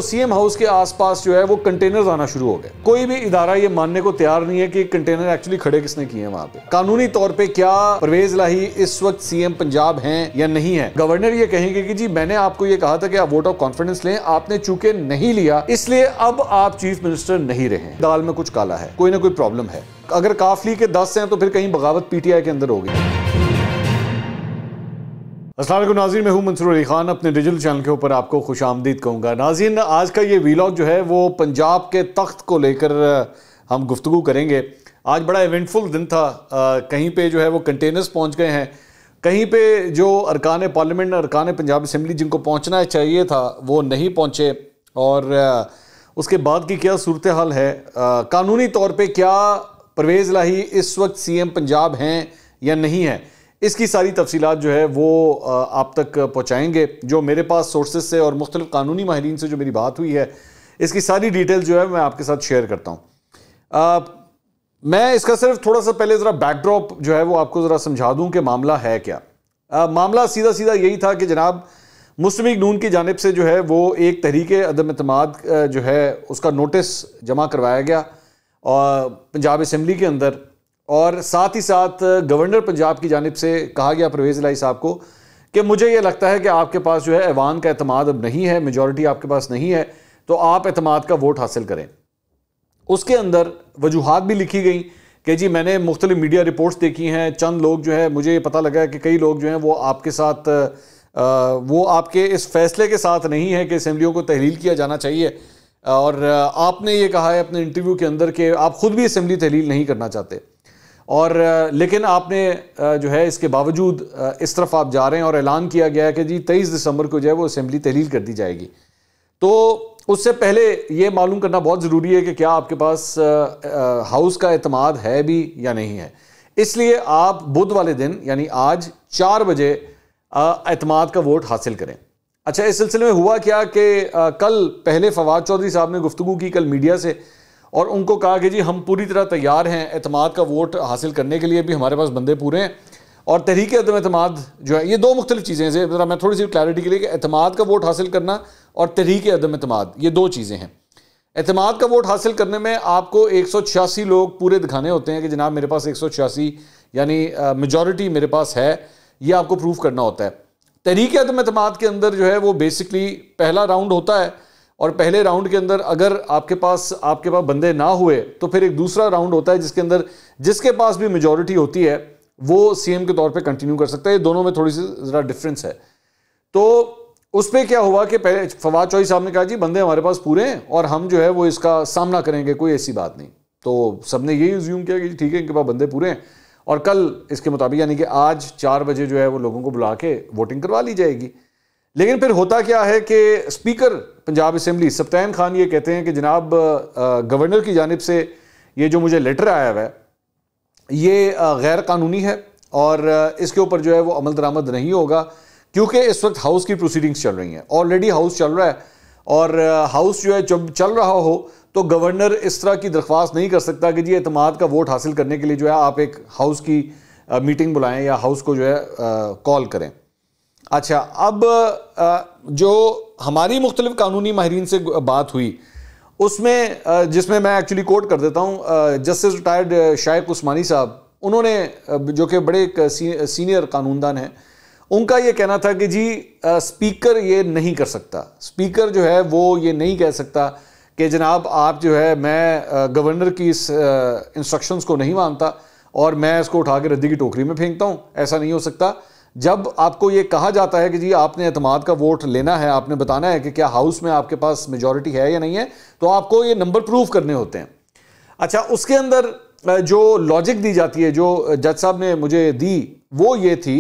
CM house के आसपास जो है वो कंटेनर्स आना शुरू हो गए। कोई भी इदारा ये मानने को तैयार नहीं है कि कंटेनर एक्चुअली खड़े किसने किए हैं वहां पे। कानूनी तौर पे क्या परवेज इलाही इस वक्त सीएम पंजाब हैं या नहीं है? गवर्नर ये कहेंगे कि जी मैंने आपको ये कहा था कि आप वोट ऑफ कॉन्फिडेंस लें, आपने चूंकि नहीं लिया इसलिए अब आप चीफ मिनिस्टर नहीं रहे। दाल में कुछ काला है, कोई ना कोई प्रॉब्लम है। अगर काफली के 10 हैं तो फिर कहीं बगावत पीटीआई के अंदर होगी। अस्सलाम वालेकुम नाज़रीन, मैं हूं मंसूर अली खान। अपने डिजिटल चैनल के ऊपर आपको खुश आमदीद कहूँगा। नाज़रीन, आज का ये वीलॉग जो है वो पंजाब के तख्त को लेकर हम गुफ्तगू करेंगे। आज बड़ा इवेंटफुल दिन था। कहीं पे जो है वो कंटेनर्स पहुंच गए हैं, कहीं पे जो अरकान पार्लियामेंट, अरकान पंजाब असम्बली जिनको पहुंचना चाहिए था वो नहीं पहुंचे। और उसके बाद की क्या सूरत हाल है, कानूनी तौर पर क्या परवेज़ इलाही इस वक्त सीएम पंजाब हैं या नहीं है, इसकी सारी तफसीलात जो है वो आप तक पहुँचाएँगे। जो मेरे पास सोर्सेज से और मुख्तलिफ कानूनी माहिरीन से जो मेरी बात हुई है, इसकी सारी डिटेल जो है मैं आपके साथ शेयर करता हूँ। मैं इसका सिर्फ थोड़ा सा पहले ज़रा बैकड्रॉप जो है वो आपको ज़रा समझा दूँ कि मामला है क्या। मामला सीधा सीधा यही था कि जनाब मुस्लिम लीग नून की जानिब से जो है वो एक तहरीके अदम एतमाद जो है उसका नोटिस जमा करवाया गया और पंजाब असम्बली के अंदर, और साथ ही साथ गवर्नर पंजाब की जानिब से कहा गया परवेज़ इलाही साहब को कि मुझे ये लगता है कि आपके पास जो है ऐवान का एतमाद अब नहीं है, मेजॉरिटी आपके पास नहीं है, तो आप एतमाद का वोट हासिल करें। उसके अंदर वजूहात भी लिखी गई कि जी मैंने मुख्तलिफ मीडिया रिपोर्ट्स देखी हैं, चंद लोग जो है मुझे ये पता लगा है कि कई लोग जो हैं वो आपके साथ वो आपके इस फैसले के साथ नहीं है कि असम्बलियों को तहलील किया जाना चाहिए, और आपने ये कहा है अपने इंटरव्यू के अंदर कि आप ख़ुद भी असम्बली तहलील नहीं करना चाहते, और लेकिन आपने जो है इसके बावजूद इस तरफ आप जा रहे हैं और ऐलान किया गया है कि जी 23 दिसंबर को जो है वो असम्बली तहलील कर दी जाएगी। तो उससे पहले ये मालूम करना बहुत ज़रूरी है कि क्या आपके पास हाउस का एतमाद है भी या नहीं है। इसलिए आप बुध वाले दिन यानी आज 4 बजे एतमाद का वोट हासिल करें। अच्छा, इस सिलसिले में हुआ क्या कि कल पहले फवाद चौधरी साहब ने गुफ्तगू की कल मीडिया से, और उनको कहा कि जी हम पूरी तरह तैयार हैं एतमाद का वोट हासिल करने के लिए, भी हमारे पास बंदे पूरे हैं। और तहरीक अदम एतमाद जो है ये दो मुख्तलिफ चीज़ें हैं। ज़रा मैं थोड़ी सी क्लैरिटी के लिए कि एतमाद का वोट हासिल करना और तहरीक अदम एतमाद ये दो चीज़ें हैं। एतमाद का वोट हासिल करने में आपको 186 लोग पूरे दिखाने होते हैं कि जनाब मेरे पास 186 यानी मेजॉरिटी मेरे पास है, ये आपको प्रूव करना होता है। तहरीक अदम एतमाद के अंदर जो है वो बेसिकली पहला राउंड होता है, और पहले राउंड के अंदर अगर आपके पास बंदे ना हुए तो फिर एक दूसरा राउंड होता है जिसके अंदर जिसके पास भी मेजॉरिटी होती है वो सीएम के तौर पे कंटिन्यू कर सकता है। ये दोनों में थोड़ी सी ज़रा डिफरेंस है। तो उस पर क्या हुआ कि पहले फवाद चौधरी साहब ने कहा जी बंदे हमारे पास पूरे हैं और हम जो है वो इसका सामना करेंगे, कोई ऐसी बात नहीं। तो सबने यही अज्यूम किया कि ठीक है इनके पास बंदे पूरे हैं, और कल इसके मुताबिक यानी कि आज 4 बजे जो है वो लोगों को बुला के वोटिंग करवा ली जाएगी। लेकिन फिर होता क्या है कि स्पीकर पंजाब असम्बली सब्तैन खान ये कहते हैं कि जनाब गवर्नर की जानिब से ये जो मुझे लेटर आया हुआ है ये गैर कानूनी है और इसके ऊपर जो है वो अमल दरामद नहीं होगा, क्योंकि इस वक्त हाउस की प्रोसीडिंग्स चल रही हैं। ऑलरेडी हाउस चल रहा है, और हाउस जो है जब चल रहा हो तो गवर्नर इस तरह की दरख्वास्त नहीं कर सकता कि जी एतमाद का वोट हासिल करने के लिए जो है आप एक हाउस की मीटिंग बुलाएं या हाउस को जो है कॉल करें। अच्छा, अब जो हमारी मुख्तलिफ कानूनी माहिरीन से बात हुई उसमें जिसमें मैं एक्चुअली कोट कर देता हूँ, जस्टिस रिटायर्ड शाइक उस्मानी साहब, उन्होंने जो कि बड़े एक सीनियर कानूनदान हैं, उनका ये कहना था कि जी स्पीकर ये नहीं कर सकता, स्पीकर जो है वो ये नहीं कह सकता कि जनाब आप जो है मैं गवर्नर की इस इंस्ट्रक्शंस को नहीं मानता और मैं इसको उठा के रद्दी की टोकरी में फेंकता हूँ। ऐसा नहीं हो सकता। जब आपको ये कहा जाता है कि जी आपने एतमाद का वोट लेना है, आपने बताना है कि क्या हाउस में आपके पास मेजॉरिटी है या नहीं है, तो आपको ये नंबर प्रूफ करने होते हैं। अच्छा, उसके अंदर जो लॉजिक दी जाती है जो जज साहब ने मुझे दी वो ये थी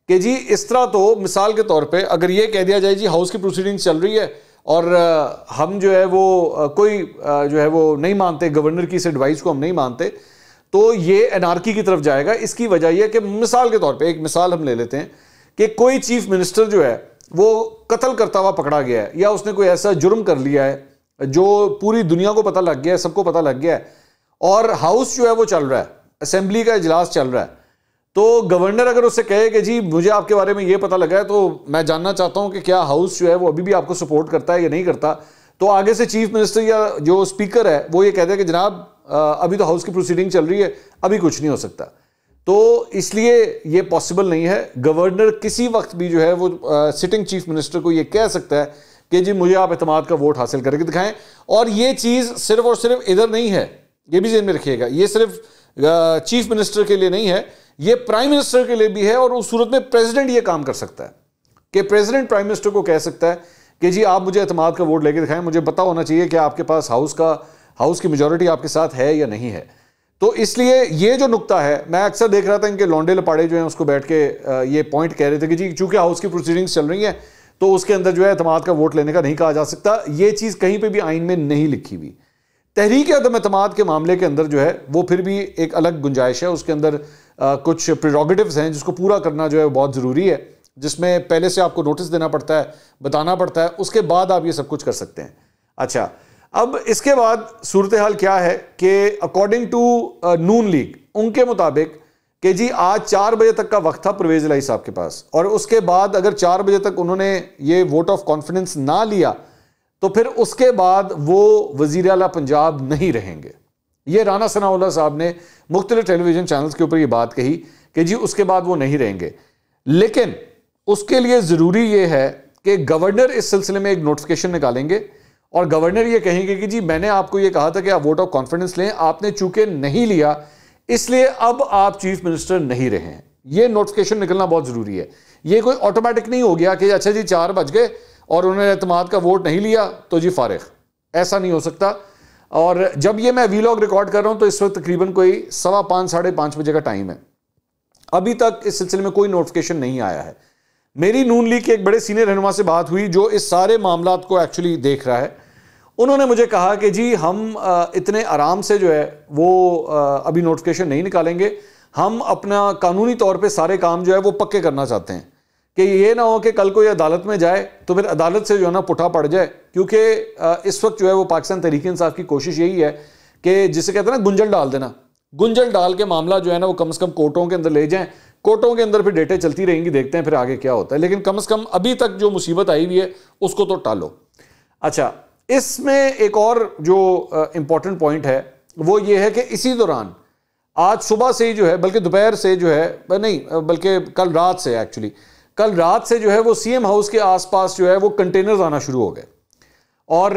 कि जी इस तरह तो मिसाल के तौर पे अगर ये कह दिया जाए जी हाउस की प्रोसीडिंग्स चल रही है और हम जो है वो कोई जो है वो नहीं मानते, गवर्नर की इस एडवाइस को हम नहीं मानते, तो ये एनार्की की तरफ जाएगा। इसकी वजह यह कि मिसाल के तौर पे एक मिसाल हम ले लेते हैं कि कोई चीफ मिनिस्टर जो है वो कत्ल करता हुआ पकड़ा गया है या उसने कोई ऐसा जुर्म कर लिया है जो पूरी दुनिया को पता लग गया है, सबको पता लग गया है, और हाउस जो है वो चल रहा है, असेंबली का इजलास चल रहा है, तो गवर्नर अगर उससे कहे कि जी मुझे आपके बारे में ये पता लगा है तो मैं जानना चाहता हूं कि क्या हाउस जो है वो अभी भी आपको सपोर्ट करता है या नहीं करता, तो आगे से चीफ मिनिस्टर या जो स्पीकर है वो ये कहते हैं कि जनाब अभी तो हाउस की प्रोसीडिंग चल रही है, अभी कुछ नहीं हो सकता। तो इसलिए ये पॉसिबल नहीं है। गवर्नर किसी वक्त भी जो है वो सिटिंग चीफ मिनिस्टर को ये कह सकता है कि जी मुझे आप एतमाद का वोट हासिल करके दिखाएं। और ये चीज़ सिर्फ और सिर्फ इधर नहीं है, ये भी ज़हन में रखिएगा, ये सिर्फ चीफ मिनिस्टर के लिए नहीं है, ये प्राइम मिनिस्टर के लिए भी है। और उस सूरत में प्रेसिडेंट ये काम कर सकता है कि प्रेसिडेंट प्राइम मिनिस्टर को कह सकता है कि जी आप मुझे एतमाद का वोट लेके दिखाएं, मुझे पता होना चाहिए कि आपके पास हाउस की मेजॉरिटी आपके साथ है या नहीं है। तो इसलिए ये जो नुक्ता है, मैं अक्सर देख रहा था इनके लौंडे लपाड़े जो हैं उसको बैठ के ये पॉइंट कह रहे थे कि जी चूंकि हाउस की प्रोसीडिंग्स चल रही हैं तो उसके अंदर जो है एतमाद का वोट लेने का नहीं कहा जा सकता। ये चीज़ कहीं पे भी आइन में नहीं लिखी हुई। तहरीक अदम एतमाद के मामले के अंदर जो है वो फिर भी एक अलग गुंजाइश है, उसके अंदर कुछ प्रेरोगेटिव्स हैं जिसको पूरा करना जो है बहुत ज़रूरी है, जिसमें पहले से आपको नोटिस देना पड़ता है, बताना पड़ता है, उसके बाद आप ये सब कुछ कर सकते हैं। अच्छा, अब इसके बाद सूरत हाल क्या है कि अकॉर्डिंग टू नून लीग, उनके मुताबिक कि जी आज 4 बजे तक का वक्त था परवेज इलाही साहब के पास, और उसके बाद अगर 4 बजे तक उन्होंने ये वोट ऑफ कॉन्फिडेंस ना लिया तो फिर उसके बाद वो वजीर आला पंजाब नहीं रहेंगे। ये राना सनाउल्लाह साहब ने मुख्तलिफ टेलीविजन चैनल्स के ऊपर ये बात कही कि जी उसके बाद वो नहीं रहेंगे। लेकिन उसके लिए ज़रूरी ये है कि गवर्नर इस सिलसिले में एक नोटिफिकेशन निकालेंगे और गवर्नर ये कहेंगे कि जी मैंने आपको ये कहा था कि आप वोट ऑफ कॉन्फिडेंस लें, आपने चूंकि नहीं लिया इसलिए अब आप चीफ मिनिस्टर नहीं रहे हैं। ये नोटिफिकेशन निकलना बहुत ज़रूरी है। ये कोई ऑटोमेटिक नहीं हो गया कि अच्छा जी 4 बज गए और उन्होंने एतमाद का वोट नहीं लिया तो जी फारिग, ऐसा नहीं हो सकता। और जब ये मैं वीलॉग रिकॉर्ड कर रहा हूं तो इस वक्त तकरीबन कोई 5:15 साढ़े 5 बजे का टाइम है। अभी तक इस सिलसिले में कोई नोटिफिकेशन नहीं आया है। मेरी नून लीग के एक बड़े सीनियर रहनुमा से बात हुई जो इस सारे मामलात को एक्चुअली देख रहा है। उन्होंने मुझे कहा कि जी हम इतने आराम से जो है वो अभी नोटिफिकेशन नहीं निकालेंगे, हम अपना कानूनी तौर पे सारे काम जो है वो पक्के करना चाहते हैं कि ये ना हो कि कल को ये अदालत में जाए तो फिर अदालत से जो है ना पुठा पड़ जाए। क्योंकि इस वक्त जो है वो पाकिस्तान तहरीक इंसाफ की कोशिश यही है कि जिसे कहते हैं ना गुंजल डाल देना, गुंजल डाल के मामला जो है ना वो कम से कम कोर्टों के अंदर ले जाएं, कोर्टों के अंदर फिर डेटें चलती रहेंगी, देखते हैं फिर आगे क्या होता है। लेकिन कम से कम अभी तक जो मुसीबत आई हुई है उसको तो टालो। अच्छा, इसमें एक और जो इंपॉर्टेंट पॉइंट है वो ये है कि इसी दौरान आज सुबह से ही जो है, बल्कि दोपहर से जो है नहीं, बल्कि कल रात से, एक्चुअली कल रात से जो है वो सीएम हाउस के आसपास जो है वो कंटेनर्स आना शुरू हो गए। और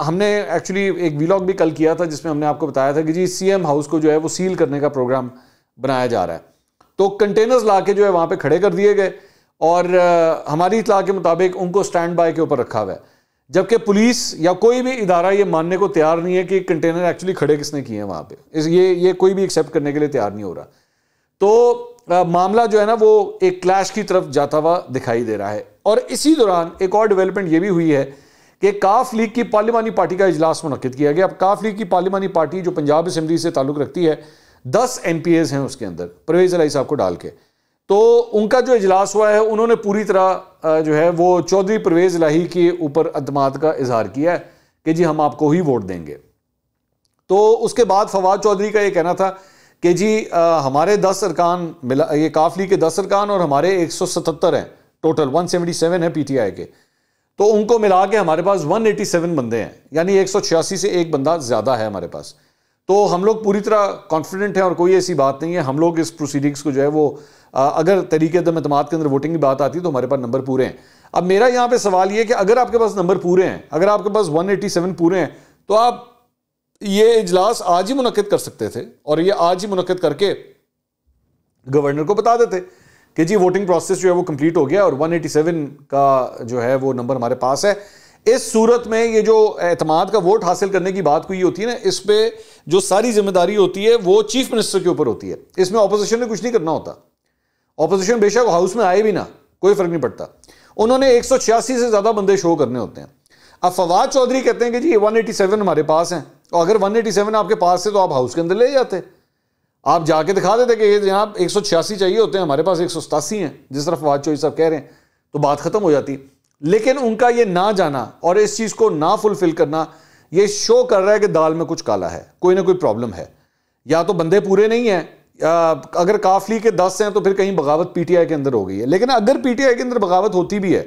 हमने एक्चुअली एक व्लॉग भी कल किया था जिसमें हमने आपको बताया था कि जी सीएम हाउस को जो है वो सील करने का प्रोग्राम बनाया जा रहा है। तो कंटेनर्स लाके जो है वहाँ पे खड़े कर दिए गए और हमारी इत्तला के मुताबिक उनको स्टैंड बाय के ऊपर रखा हुआ है, जबकि पुलिस या कोई भी इदारा ये मानने को तैयार नहीं है कि कंटेनर एक्चुअली खड़े किसने किए हैं वहाँ पे। ये कोई भी एक्सेप्ट करने के लिए तैयार नहीं हो रहा। तो मामला जो है ना वो एक क्लैश की तरफ जाता हुआ दिखाई दे रहा है। और इसी दौरान एक और डेवलपमेंट ये भी हुई है कि काफ लीग की पार्लिमानी पार्टी का इजलास मुनक्किद किया गया। अब काफ लीग की पार्लिमानी पार्टी जो पंजाब असम्बली से ताल्लुक़ रखती है, 10 MPs हैं उसके अंदर परवेज़ इलाही साहब को डाल के। तो उनका जो इजलास हुआ है उन्होंने पूरी तरह जो है वो चौधरी परवेज़ इलाही के ऊपर अतमाद का इजहार किया है कि जी हम आपको ही वोट देंगे। तो उसके बाद फवाद चौधरी का ये कहना था कि जी हमारे 10 अरकान मिला, ये काफ लीग के 10 अरकान और हमारे 177 हैं, टोटल 177 है PTI के, तो उनको मिला के हमारे पास 187 बंदे हैं, यानी 186 से एक बंदा ज़्यादा है हमारे पास। तो हम लोग पूरी तरह कॉन्फिडेंट हैं और कोई ऐसी बात नहीं है। हम लोग इस प्रोसीडिंग्स को जो है वो अगर तरीके एतमाद के अंदर वोटिंग की बात आती है तो हमारे पास नंबर पूरे हैं। अब मेरा यहाँ पे सवाल ये कि अगर आपके पास नंबर पूरे हैं, अगर आपके पास 187 पूरे हैं, तो आप ये इजलास आज ही मुनक्किद कर सकते थे और ये आज ही मुनक्किद करके गवर्नर को बता देते कि जी वोटिंग प्रोसेस जो है वो कंप्लीट हो गया और 187 का जो है वो नंबर हमारे पास है। इस सूरत में ये जो एतमाद का वोट हासिल करने की बात हुई होती है ना, इस पे जो सारी जिम्मेदारी होती है वो चीफ मिनिस्टर के ऊपर होती है। इसमें ऑपोजिशन ने कुछ नहीं करना होता। ऑपोजिशन बेशक हाउस में आए भी ना, कोई फर्क नहीं पड़ता। उन्होंने 186 से ज्यादा बंदे शो करने होते हैं। अब फवाद चौधरी कहते हैं कि जी 187 हमारे पास हैं, और अगर 187 आपके पास है तो आप हाउस के अंदर ले जाते, आप जाके दिखा देते कि ये जनाब 186 चाहिए होते हैं, हमारे पास 187 हैं, जिस तरह फवाद चौधरी साहब कह रहे हैं, तो बात खत्म हो जाती। लेकिन उनका ये ना जाना और इस चीज को ना फुलफिल करना ये शो कर रहा है कि दाल में कुछ काला है, कोई ना कोई प्रॉब्लम है। या तो बंदे पूरे नहीं हैं, अगर काफली के 10 हैं तो फिर कहीं बगावत PTI के अंदर हो गई है। लेकिन अगर PTI के अंदर बगावत होती भी है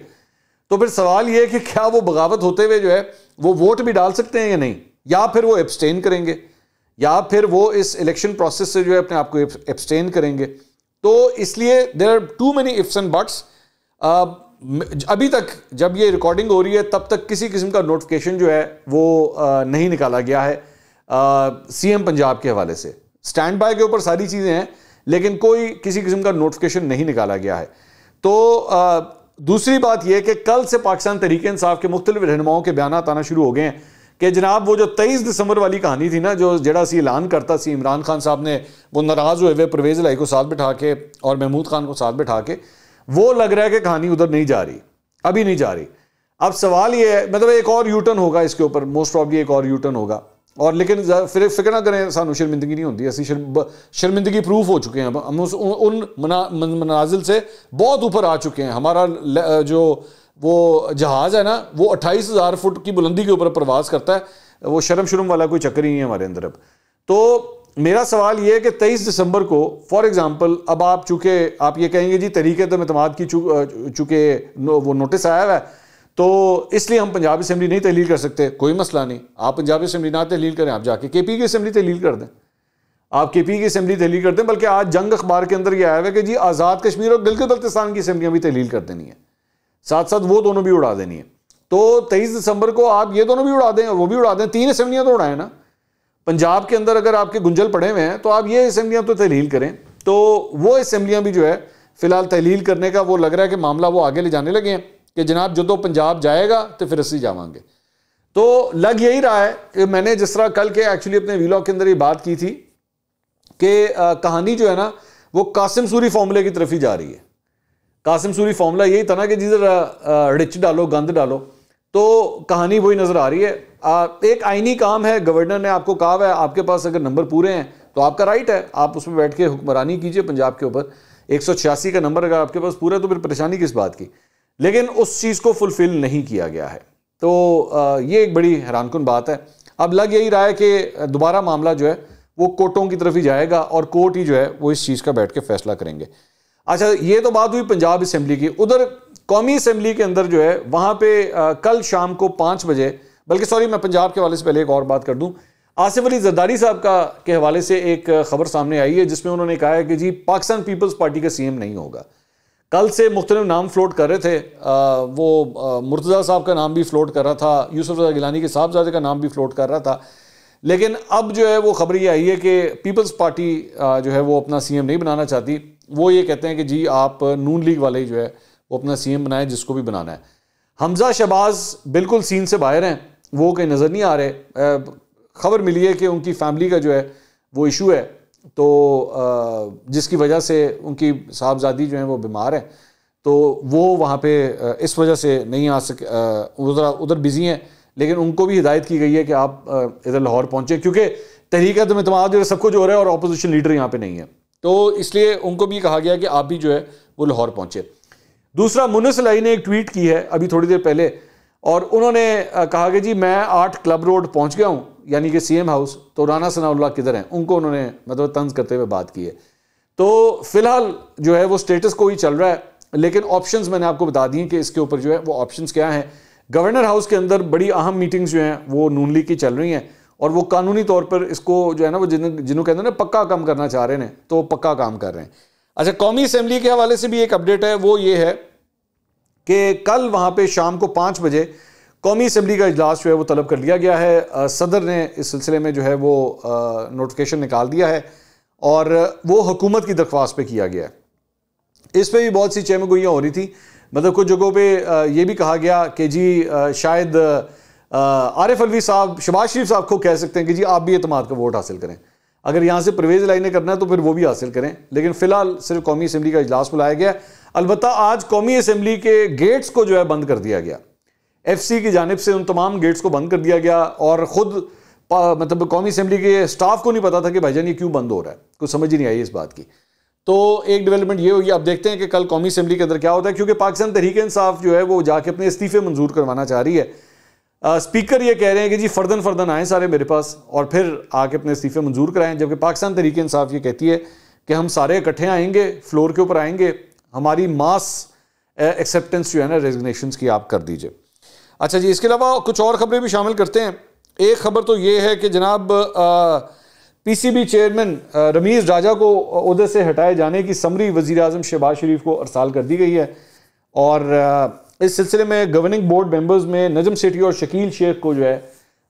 तो फिर सवाल यह है कि क्या वो बगावत होते हुए जो है वो वोट भी डाल सकते हैं या नहीं, या फिर वो एब्सटेन करेंगे, या फिर वो इस इलेक्शन प्रोसेस से जो है अपने आप को एब्सटेन करेंगे। तो इसलिए there are too many ifs and buts. अभी तक जब ये रिकॉर्डिंग हो रही है तब तक किसी किस्म का नोटिफिकेशन जो है वो नहीं निकाला गया है सीएम पंजाब के हवाले से। स्टैंड बाय के ऊपर सारी चीज़ें हैं, लेकिन कोई किसी किस्म का नोटिफिकेशन नहीं निकाला गया है। तो दूसरी बात यह कि कल से पाकिस्तान तहरीक इंसाफ के मुख्तलिफ रहनुमाओं के बयान आना शुरू हो गए हैं कि जनाब वो जो 23 दिसंबर वाली कहानी थी ना, जो जड़ा सी ऐलान करता सी इमरान खान साहब ने, वो नाराज़ हुए परवेज़ इलाही को साथ बिठा के और महमूद खान को साथ बिठा के, वो लग रहा है कि कहानी उधर नहीं जा रही, अभी नहीं जा रही। अब सवाल ये है, मतलब एक और यूटर्न होगा इसके ऊपर, मोस्ट प्रॉब्ली एक और यूटर्न होगा। और लेकिन फिर फिक्र ना करें, सानू शर्मिंदगी नहीं होती, ऐसी शर्मिंदगी प्रूफ हो चुके हैं। हम उन मनाजिल से बहुत ऊपर आ चुके हैं। हमारा जो वो जहाज़ है ना, वो 28,000 फुट की बुलंदी के ऊपर परवाज करता है। वो शर्म शुरम वाला कोई चक्कर ही नहीं है हमारे अंदर अब। तो मेरा सवाल ये है कि 23 दिसंबर को फॉर एग्जांपल, अब आप चूंकि आप ये कहेंगे जी तहरीक-ए-एतमाद की चूंकि वो नोटिस आया हुआ है, तो इसलिए हम पंजाब असेंबली नहीं तहलील कर सकते। कोई मसला नहीं, आप पंजाब असेंबली ना तहलील करें, आप जाके केपी की असेंबली तहलील कर दें। आप केपी की असेंबली तहलील कर दें। बल्कि आज जंग अखबार के अंदर ये आया हुआ है कि जी आज़ाद कश्मीर और गिलगित बल्तिस्तान की असेंबलियां भी तहलील कर देनी है, साथ साथ वो दोनों भी उड़ा देनी है। तो 23 दिसंबर को आप ये दोनों भी उड़ा दें और वो भी उड़ा दें। 3 असेंबलियां तो उड़ाएं ना पंजाब के अंदर। अगर आपके गुंजल पड़े हुए हैं तो आप ये असेंबलियां तो तहलील करें। तो वो असेंबलियां भी जो है फिलहाल तहलील करने का वो लग रहा है कि मामला वो आगे ले जाने लगे हैं कि जनाब जो तो पंजाब जाएगा तो फिर असी जावांगे। तो लग यही रहा है कि मैंने जिस तरह कल के एक्चुअली अपने वीलॉग के अंदर ये बात की थी कि कहानी जो है ना वो कासिम सूरी फॉर्मूले की तरफ ही जा रही है। कासिम सूरी फॉर्मूला यही था ना कि जिधर रिच डालो गंद डालो, तो कहानी वही नजर आ रही है। एक आईनी काम है, गवर्नर ने आपको कहा है आपके पास अगर नंबर पूरे हैं तो आपका राइट है, आप उसमें बैठ के हुक्मरानी कीजिए पंजाब के ऊपर। 186 का नंबर अगर आपके पास पूरा है तो फिर परेशानी किस बात की। लेकिन उस चीज़ को फुलफिल नहीं किया गया है। तो ये एक बड़ी हैरानकुन बात है। अब लग यही रहा है कि दोबारा मामला जो है वो कोर्टों की तरफ ही जाएगा और कोर्ट ही जो है वो इस चीज़ का बैठ के फैसला करेंगे। अच्छा, ये तो बात हुई पंजाब असेंबली की। उधर कौमी असेंबली के अंदर जो है वहाँ पे कल शाम को 5 बजे, बल्कि सॉरी मैं पंजाब के हवाले से पहले एक और बात कर दूँ। आसिफ अली जरदारी साहब के हवाले से एक खबर सामने आई है जिसमें उन्होंने कहा है कि जी पाकिस्तान पीपल्स पार्टी का सीएम नहीं होगा। कल से मुख्तलिफ नाम फ्लोट कर रहे थे। वो मुर्तज़ा साहब का नाम भी फ्लोट कर रहा था, यूसुफ रज़ा गिलानी के साहबजादे का नाम भी फ्लोट कर रहा था। लेकिन अब जो है वो खबर ये आई है कि पीपल्स पार्टी जो है वो अपना सीएम नहीं बनाना चाहती। वो ये कहते हैं कि जी आप नून लीग वाले जो है वो अपना सीएम बनाएं, जिसको भी बनाना है। हमजा शहबाज बिल्कुल सीन से बाहर हैं, वो कहीं नज़र नहीं आ रहे। खबर मिली है कि उनकी फैमिली का जो है वो इशू है, तो जिसकी वजह से उनकी साहबजादी जो है वो बीमार है, तो वो वहाँ पे इस वजह से नहीं आ सके, उधर बिजी हैं। लेकिन उनको भी हिदायत की गई है कि आप इधर लाहौर पहुँचे, क्योंकि तहरीक-ए-एतमाद जो है सबको जो हो रहा है और अपोजिशन लीडर यहाँ पे नहीं है, तो इसलिए उनको भी कहा गया कि आप भी जो है वो लाहौर पहुँचे। दूसरा, मुन्नस इलाही ने एक ट्वीट की है अभी थोड़ी देर पहले, और उन्होंने कहा कि जी मैं 8 क्लब रोड पहुँच गया हूँ, यानी कि सीएम हाउस, तो राना सनाउल्लाह किधर हैं, उनको उन्होंने मतलब तंज करते हुए बात की है। तो फिलहाल जो है वो स्टेटस को ही चल रहा है। लेकिन ऑप्शंस मैंने आपको बता दिए कि इसके ऊपर जो है वो ऑप्शंस क्या हैं। गवर्नर हाउस के अंदर बड़ी अहम मीटिंग्स जो हैं वो नून लीग की चल रही हैं, और वो कानूनी तौर पर इसको जो है ना वो जिन्होंने कहते हैं ना पक्का काम करना चाह रहे हैं, तो पक्का काम कर रहे हैं। अच्छा, कौमी असेंबली के हवाले से भी एक अपडेट है, वो ये है कि कल वहाँ पे शाम को 5 बजे कौमी असेंबली का इजलास जो है वो तलब कर लिया गया है। सदर ने इस सिलसिले में जो है वो नोटिफिकेशन निकाल दिया है और वो हुकूमत की दरख्वास्त पे किया गया है। इस पर भी बहुत सी चहमगोइयाँ हो रही थी। मतलब कुछ जगहों पे ये भी कहा गया कि जी शायद आरिफ अलवी साहब शहबाज शरीफ साहब को कह सकते हैं कि जी आप भी एतमाद का वोट हासिल करें, अगर यहाँ से परवेज़ इलाही ने करना है तो फिर वो भी हासिल करें। लेकिन फिलहाल सिर्फ कौमी असेंबली का इजलास बुलाया गया। अलबत्ता आज कौमी असेंबली के गेट्स को जो है बंद कर दिया गया, FC की जानिब से उन तमाम गेट्स को बंद कर दिया गया, और ख़ुद मतलब कौमी असेंबली के स्टाफ को नहीं पता था कि भाईजान ये क्यों बंद हो रहा है, कुछ समझ ही नहीं आई इस बात की। तो एक डेवलपमेंट ये होगी। अब देखते हैं कि कल कौमी असेंबली के अंदर क्या होता है, क्योंकि पाकिस्तान तहरीक इंसाफ जो है वो जाके अपने इस्तीफे मंजूर करवाना चाह रही है। स्पीकर ये कह रहे हैं कि जी फर्दन आए सारे मेरे पास और फिर आके अपने इस्तीफे मंजूर कराएं, जबकि पाकिस्तान तहरीक इंसाफ ये कहती है कि हम सारे इकट्ठे आएंगे, फ्लोर के ऊपर आएंगे, हमारी मास एक्सेप्टेंस जो है ना रेजिग्नेशन की आप कर दीजिए। अच्छा जी, इसके अलावा कुछ और खबरें भी शामिल करते हैं। एक खबर तो ये है कि जनाब पीसीबी चेयरमैन रमीज़ राजा को ओहदे से हटाए जाने की समरी वज़ीर आज़म शहबाज शरीफ को अरसाल कर दी गई है और इस सिलसिले में गवर्निंग बोर्ड मेंबर्स में नजम सेठी और शकील शेख को जो है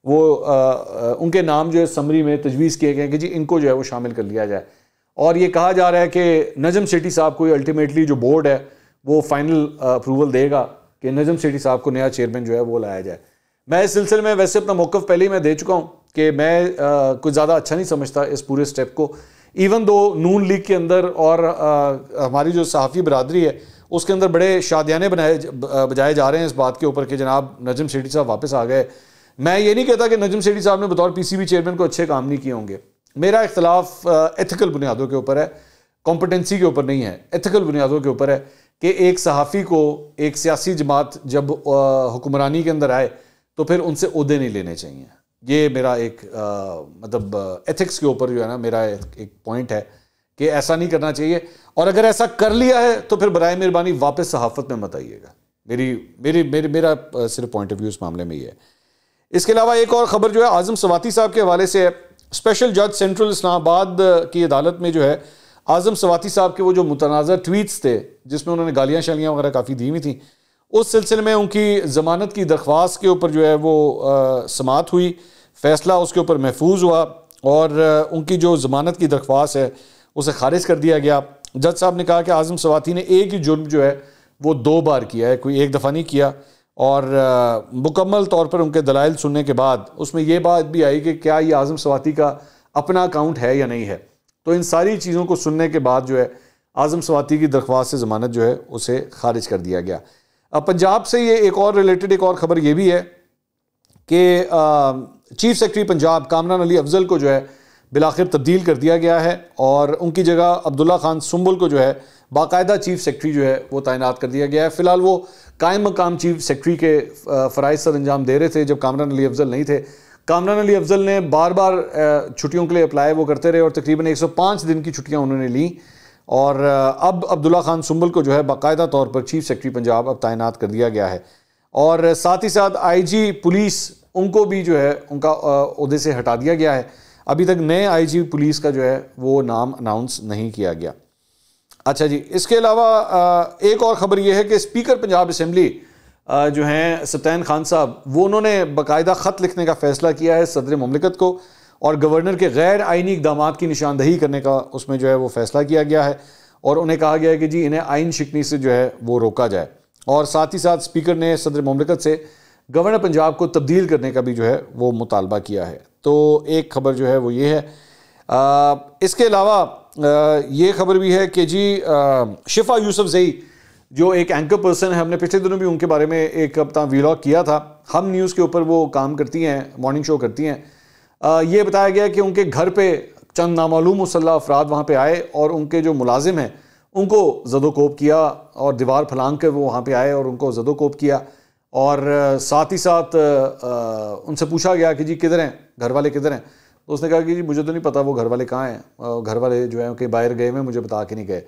वो उनके नाम जो है समरी में तजवीज़ किए गए कि जी इनको जो है वो शामिल कर लिया जाए। और ये कहा जा रहा है कि नजम सेठी साहब को अल्टीमेटली जो बोर्ड है वो फाइनल अप्रूवल देगा कि नजम सेठी साहब को नया चेयरमैन जो है वो लाया जाए। मैं इस सिलसिले में वैसे अपना मौक़िफ़ पहले ही मैं दे चुका हूँ कि मैं कुछ ज़्यादा अच्छा नहीं समझता इस पूरे स्टेप को। इवन दो नून लीग के अंदर और हमारी जो सहाफ़ी बरादरी है उसके अंदर बड़े शादियाने बजाए जा रहे हैं इस बात के ऊपर कि जनाब नजम सेठी साहब वापस आ गए। मैं ये नहीं कहता कि नजम सेठी साहब ने बतौर पीसीबी चेयरमैन को अच्छे काम नहीं किए होंगे। मेरा इख्तलाफ एथिकल बुनियादों के ऊपर है, कॉम्पिटेंसी के ऊपर नहीं है, एथिकल बुनियादों के ऊपर है कि एक सहाफ़ी को एक सियासी जमात जब हुक्मरानी के अंदर आए तो फिर उनसे ओहदे नहीं लेने चाहिए। ये मेरा एक मतलब एथिक्स के ऊपर जो है ना मेरा एक पॉइंट है कि ऐसा नहीं करना चाहिए और अगर ऐसा कर लिया है तो फिर बराए मेहरबानी वापस सहाफ़त में मत आइएगा। मेरा सिर्फ पॉइंट ऑफ व्यू इस मामले में ये है। इसके अलावा एक और ख़बर जो है आज़म सवाती साहब के हवाले से है। स्पेशल जज सेंट्रल इस्लामाबाद की अदालत में जो है आज़म सवाती साहब के वो जो मुतनाज़ा ट्वीट्स थे जिसमें उन्होंने गालियाँ शालियाँ वगैरह काफ़ी दी हुई थी, उस सिलसिले में उनकी ज़मानत की दरख्वास्त के ऊपर जो है वो समाअत हुई, फ़ैसला उसके ऊपर महफूज हुआ और उनकी जो ज़मानत की दरख्वास्त है उसे खारिज कर दिया गया। जज साहब ने कहा कि आज़म सवाती ने एक ही जुर्म जो है वो 2 बार किया है, कोई एक दफ़ा नहीं किया और मुकम्मल तौर पर उनके दलाइल सुनने के बाद उसमें यह बात भी आई कि क्या ये आज़म सवाती का अपना अकाउंट है या नहीं है। तो इन सारी चीज़ों को सुनने के बाद जो है आज़म सवाती की दरख्वास्त से ज़मानत जो है उसे खारिज कर दिया गया। अब पंजाब से ये एक और रिलेटेड एक और ख़बर ये भी है कि चीफ सेक्रेटरी पंजाब कामरान अली अफजल को जो है बिलाखिर तब्दील कर दिया गया है और उनकी जगह अब्दुल्ला खान सुंबुल को जो है बाकायदा चीफ सेक्रेटरी जो है वो तैनात कर दिया गया है। फ़िलहाल वो कायम मकाम चीफ सेक्रेटरी के फ़राइज़ सर अंजाम दे रहे थे जब कामरान अली अफजल नहीं थे। कामरान अली अफजल ने बार बार छुट्टियों के लिए अप्लाई वो करते रहे और तकरीबन 105 दिन की छुट्टियां उन्होंने ली और अब अब्दुल्ला खान सुंबुल को जो है बाकायदा तौर पर चीफ सेक्रेटरी पंजाब अब तैनात कर दिया गया है और साथ ही साथ आईजी पुलिस उनको भी जो है उनका ओहदे से हटा दिया गया है। अभी तक नए आईजी पुलिस का जो है वो नाम अनाउंस नहीं किया गया। अच्छा जी, इसके अलावा एक और ख़बर यह है कि स्पीकर पंजाब असम्बली जो हैं सत्तान खान साहब वो उन्होंने बाकायदा ख़त लिखने का फ़ैसला किया है सदर मुमलिकत को और गवर्नर के गैर आइनी इक़दामात की निशानदही करने का उसमें जो है वो फ़ैसला किया गया है और उन्हें कहा गया है कि जी इन्हें आइन शिकनी से जो है वो रोका जाए और साथ ही साथ स्पीकर ने सदर मुमलिकत से गवर्नर पंजाब को तब्दील करने का भी जो है वो मुतालबा किया है। तो एक ख़बर जो है वो ये है। इसके अलावा ये ख़बर भी है कि जी शिफा यूसुफ ज़ई जो एक एंकर पर्सन है, हमने पिछले दिनों भी उनके बारे में एक अपना व्लॉग किया था, हम न्यूज़ के ऊपर वो काम करती हैं, मॉर्निंग शो करती हैं। ये बताया गया कि उनके घर पे चंद नामालूम मुसल्लह अफराद वहाँ पे आए और उनके जो मुलाजिम हैं उनको ज़दोकोब किया और दीवार फलांग कर वो वहाँ पे आए और उनको ज़दोकोब किया और साथ ही साथ उनसे पूछा गया कि जी किधर हैं, घर वाले किधर हैं। तो उसने कहा कि जी मुझे तो नहीं पता वो घर वाले कहाँ हैं, घर वाले जो है कहीं बाहर गए हैं, मुझे बता के नहीं गए।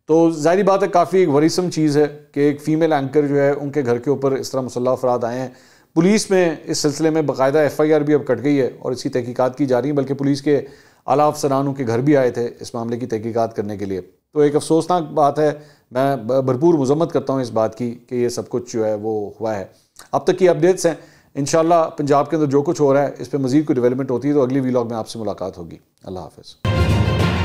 तो ज़ाहिर बात है काफ़ी एक वरीसम चीज़ है कि एक फ़ीमेल एंकर जो है उनके घर के ऊपर इस तरह मुसल्लह अफराद आए हैं। पुलिस में इस सिलसिले में बाकायदा FIR भी अब कट गई है और इसकी तहकीकात की जा रही है, बल्कि पुलिस के आला अफसरान उनके घर भी आए थे इस मामले की तहकीकात करने के लिए। तो एक अफसोसनाक बात है, मैं भरपूर मज़म्मत करता हूँ इस बात की कि ये सब कुछ जो है वो हुआ है। अब तक की अपडेट्स हैं, इंशाल्लाह पंजाब के अंदर जो कुछ हो रहा है इस पर मज़ीद कोई डेवलपमेंट होती है तो अगली व्लॉग में आपसे मुलाकात होगी। अल्लाह हाफ़िज़।